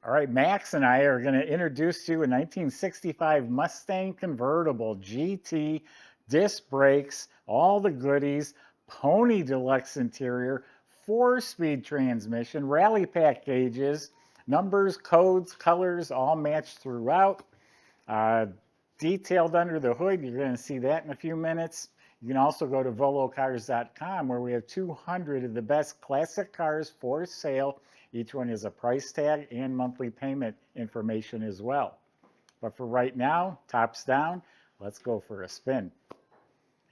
All right, Max and I are going to introduce you a 1965 Mustang convertible GT, disc brakes, all the goodies, pony deluxe interior, 4-speed transmission, rally pack gauges, numbers, codes, colors, all matched throughout. Uh, Detailed under the hood, you're going to see that in a few minutes. You can also go to volocars.com where we have 200 of the best classic cars for sale. Each one has a price tag and monthly payment information as well. But for right now, tops down, let's go for a spin.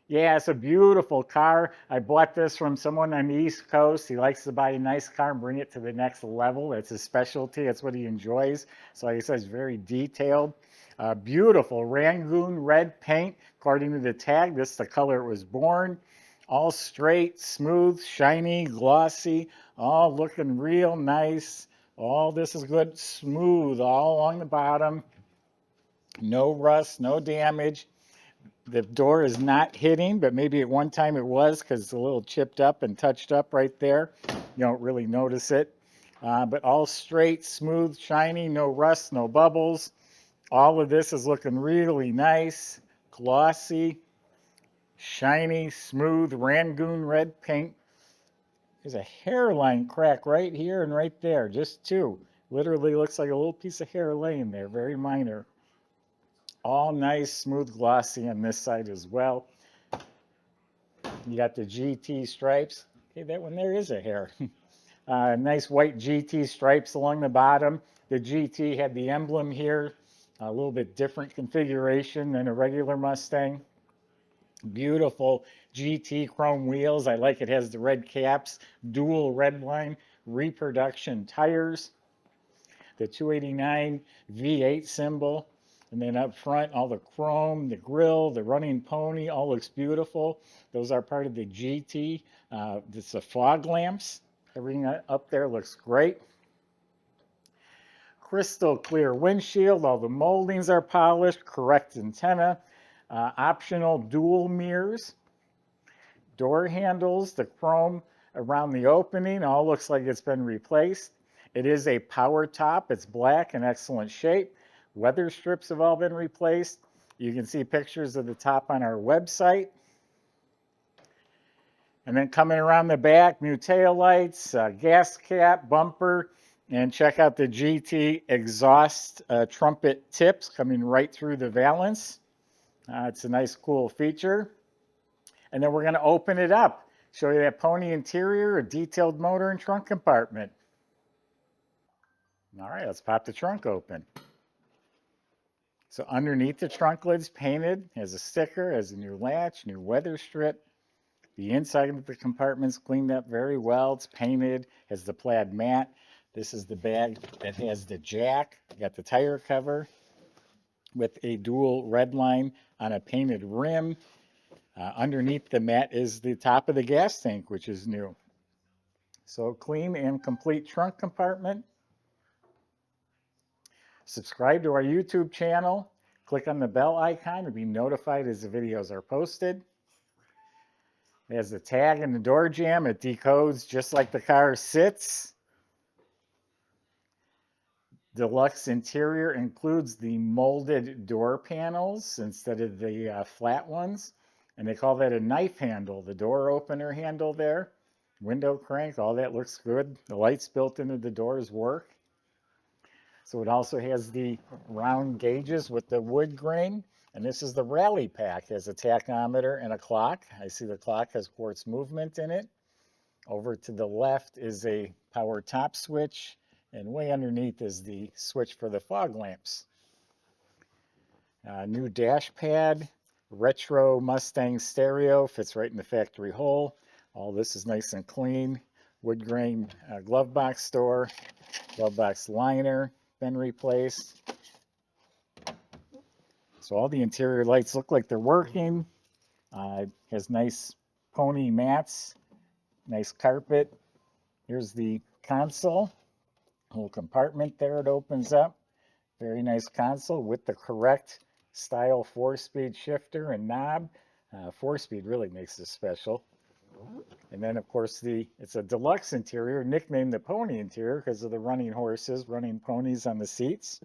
Yeah, it's a beautiful car. I bought this from someone on the East Coast. He likes to buy a nice car and bring it to the next level. That's his specialty. That's what he enjoys. So like I said, it's very detailed. Beautiful Rangoon Red paint. According to the tag, this is the color it was born. All straight, smooth, shiny, glossy, all looking real nice. All this is good, smooth all along the bottom. No rust, no damage. The door is not hitting, but maybe at one time it was because it's a little chipped up and touched up right there. You don't really notice it. But all straight, smooth, shiny, no rust, no bubbles. All of this is looking really nice, glossy, shiny, smooth, Rangoon Red paint. There's a hairline crack right here and right there, just two. Literally looks like a little piece of hair laying there, very minor. All nice, smooth, glossy on this side as well. You got the GT stripes. Okay, that one there is a hair. Nice white GT stripes along the bottom. The GT had the emblem here, a little bit different configuration than a regular Mustang. Beautiful GT chrome wheels. I like it has the red caps, dual red line, reproduction tires, the 289 V8 symbol. And then up front, all the chrome, the grille, the running pony, all looks beautiful. Those are part of the GT. It's the fog lamps. Everything up there looks great. Crystal clear windshield. All the moldings are polished. Correct antenna. Optional dual mirrors. Door handles, the chrome around the opening, all looks like it's been replaced. It is a power top. It's black in excellent shape. Weather strips have all been replaced. You can see pictures of the top on our website. And then coming around the back, new tail lights, gas cap, bumper, and check out the GT exhaust trumpet tips coming right through the valance. It's a nice, cool feature. And then we're going to open it up, show you that pony interior, a detailed motor and trunk compartment. All right, let's pop the trunk open. So underneath the trunk lid's painted, has a sticker, has a new latch, new weather strip. The inside of the compartment's cleaned up very well. It's painted, has the plaid mat. This is the bag that has the jack. Got the tire cover with a dual red line on a painted rim. Underneath the mat is the top of the gas tank, which is new. So clean and complete trunk compartment. Subscribe to our YouTube channel. Click on the bell icon to be notified as the videos are posted. It has the tag and the door jamb. It decodes just like the car sits. Deluxe interior includes the molded door panels instead of the flat ones. And they call that a knife handle, the door opener handle there. Window crank, all that looks good. The lights built into the doors work. So it also has the round gauges with the wood grain. And this is the rally pack. It has a tachometer and a clock. I see the clock has quartz movement in it. Over to the left is a power top switch. And way underneath is the switch for the fog lamps. New dash pad, retro Mustang stereo, fits right in the factory hole. All this is nice and clean. Wood grain glove box door, glove box liner been replaced. So all the interior lights look like they're working. Has nice pony mats, nice carpet. Here's the console. Little compartment there, it opens up. Very nice console with the correct style 4-speed shifter and knob. 4-speed really makes this special. And then, of course, it's a deluxe interior, nicknamed the pony interior because of the running horses, running ponies on the seats.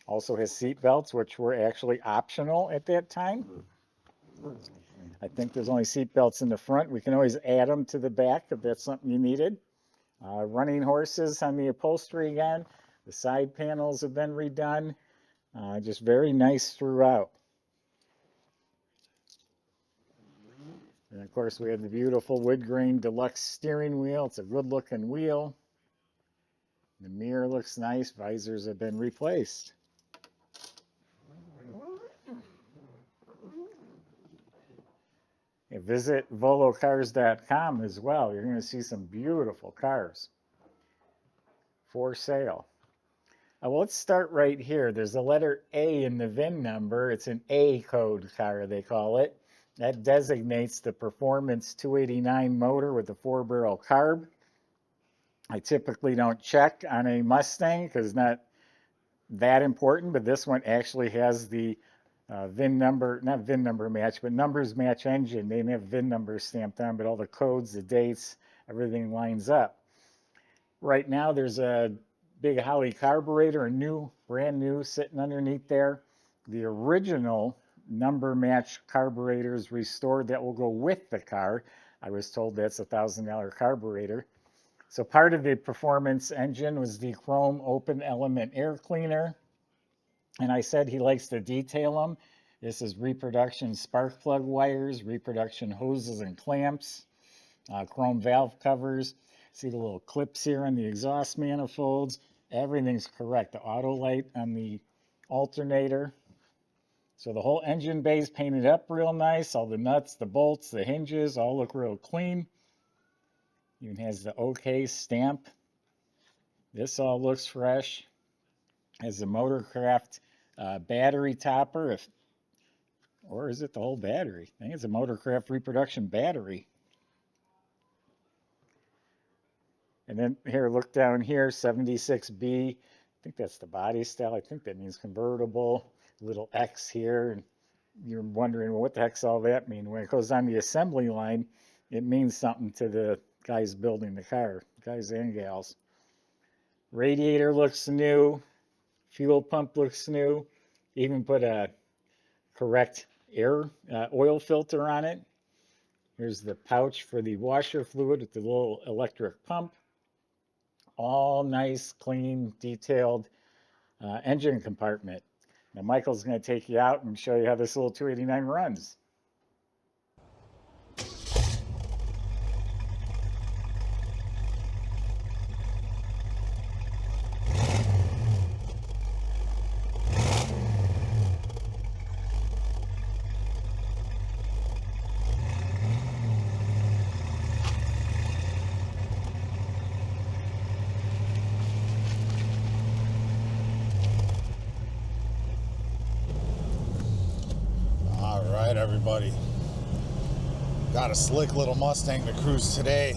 Also has seat belts, which were actually optional at that time. I think there's only seat belts in the front. We can always add them to the back if that's something you needed. Running horses on the upholstery again. The side panels have been redone. Just very nice throughout. And of course, we have the beautiful wood grain deluxe steering wheel. It's a good looking wheel. The mirror looks nice. Visors have been replaced. And visit volocars.com as well. You're going to see some beautiful cars for sale. Well, let's start right here. There's a letter A in the VIN number. It's an A code car, they call it. That designates the Performance 289 motor with the 4-barrel carb. I typically don't check on a Mustang because it's not that important, but this one actually has the VIN number, not VIN number match, but numbers match engine. They didn't have VIN numbers stamped on, but all the codes, the dates, everything lines up. Right now, there's a big Holley carburetor, brand new, sitting underneath there. The original number match carburetor is restored. That will go with the car. I was told that's a $1,000 carburetor. So part of the performance engine was the chrome open element air cleaner. And I said he likes to detail them. This is reproduction spark plug wires, reproduction hoses and clamps, chrome valve covers. See the little clips here on the exhaust manifolds. Everything's correct. The auto light on the alternator. So the whole engine bay is painted up real nice. All the nuts, the bolts, the hinges all look real clean. Even has the OK stamp. This all looks fresh. Has the Motorcraft battery topper, or is it the whole battery? I think it's a Motorcraft reproduction battery. And then here, look down here, 76B. I think that's the body style. I think that means convertible. Little X here. And you're wondering, well, what the heck's all that mean? When it goes on the assembly line, it means something to the guys building the car, guys and gals. Radiator looks new. Fuel pump looks new. Even put a correct oil filter on it. Here's the pouch for the washer fluid with the little electric pump. All nice, clean, detailed engine compartment. Now Michael's going to take you out and show you how this little 289 runs. Everybody, got a slick little Mustang to cruise today.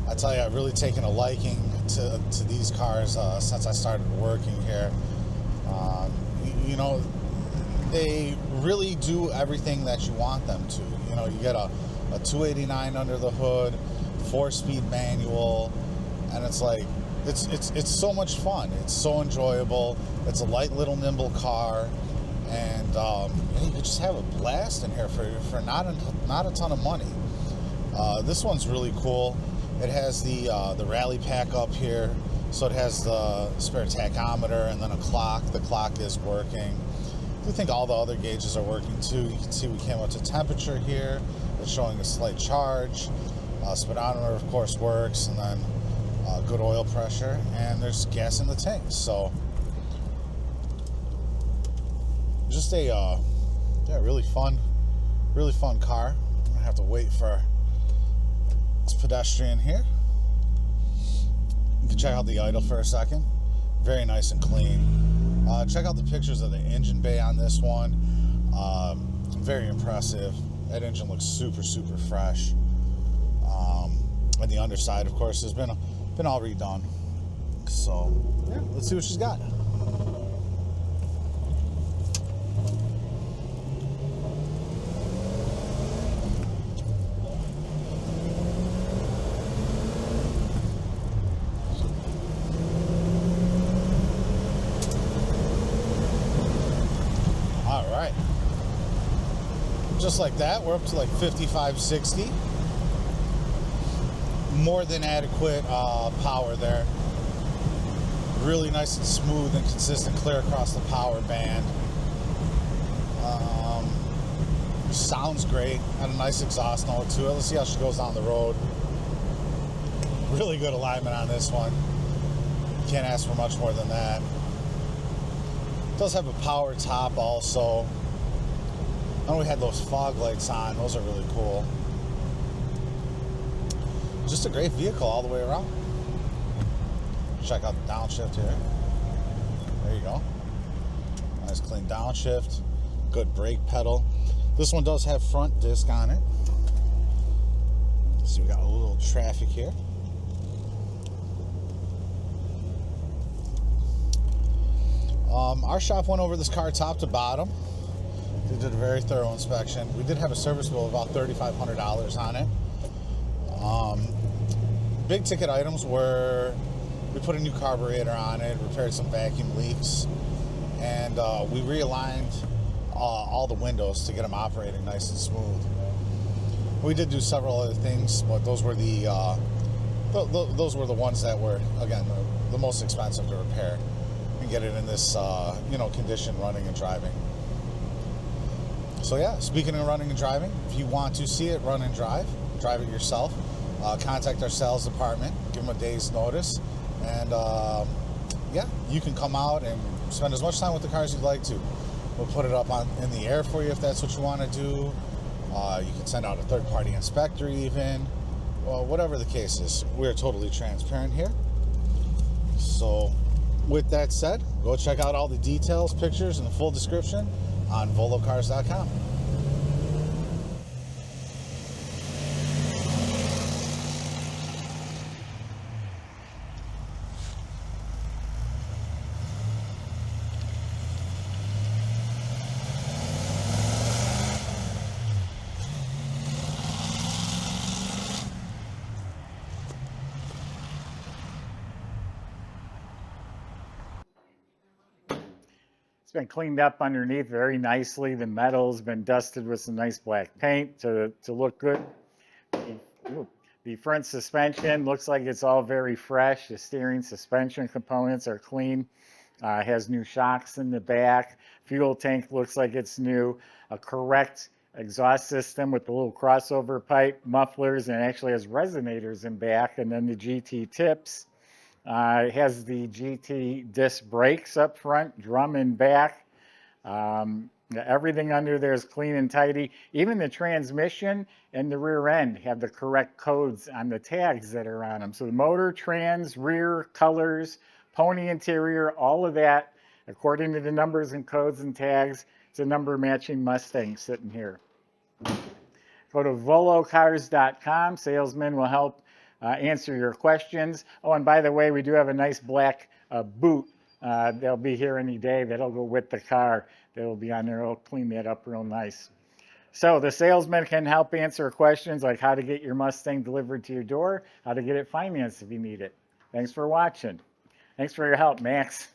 I tell you, I've really taken a liking to these cars since I started working here. You know, they really do everything that you want them to. You know, you get a 289 under the hood, 4-speed manual, and it's like it's so much fun. It's so enjoyable. It's a light little nimble car. And you could just have a blast in here for not a ton of money. This one's really cool. It has the rally pack up here, so it has the spare tachometer and then a clock. The clock is working. I think all the other gauges are working too. You can see we came up to temperature here. It's showing a slight charge. Speedometer, of course, works, and then good oil pressure, and there's gas in the tank. So just a really fun car. I'm gonna have to wait for this pedestrian here. You can check out the idle for a second. Very nice and clean. Check out the pictures of the engine bay on this one. Very impressive. That engine looks super fresh. And the underside, of course, has been all redone. So yeah, let's see what she's got. right. Just like that, we're up to like 55, 60. More than adequate power there. Really nice and smooth and consistent, clear across the power band. Sounds great. Had a nice exhaust note to it. Let's see how she goes down the road. Really good alignment on this one. Can't ask for much more than that. It does have a power top also. I know we had those fog lights on. Those are really cool. Just a great vehicle all the way around. Check out the downshift here. There you go. Nice clean downshift. Good brake pedal. This one does have front disc on it. So we got a little traffic here. Our shop went over this car top to bottom. They did a very thorough inspection. We did have a service bill of about $3,500 on it. Big ticket items were we put a new carburetor on it, repaired some vacuum leaks, and we realigned all the windows to get them operating nice and smooth. We did do several other things, but those were the ones that were, again, the most expensive to repair and get it in this condition, running and driving. So yeah, speaking of running and driving, if you want to see it run and drive it yourself, contact our sales department, give them a day's notice, and yeah, you can come out and spend as much time with the cars you'd like to. We'll put it up in the air for you if that's what you want to do. You can send out a third-party inspector even. Well, whatever the case is, we're totally transparent here. So with that said, go check out all the details, pictures, and the full description on volocars.com. It's been cleaned up underneath very nicely. The metal's been dusted with some nice black paint to look good. The front suspension looks like it's all very fresh. The steering suspension components are clean. Has new shocks in the back. Fuel tank looks like it's new. A correct exhaust system with the little crossover pipe, mufflers, and actually has resonators in back. And then the GT tips. It has the GT disc brakes up front, drum in back. Everything under there is clean and tidy. Even the transmission and the rear end have the correct codes on the tags that are on them. So the motor, trans, rear, colors, pony interior, all of that, according to the numbers and codes and tags, it's a number matching Mustang sitting here. Go to volocars.com. Salesmen will help answer your questions. Oh, and by the way, we do have a nice black boot. They'll be here any day. That'll go with the car. That'll be on there. I'll clean that up real nice. So the salesman can help answer questions like how to get your Mustang delivered to your door, how to get it financed if you need it. Thanks for watching. Thanks for your help, Max.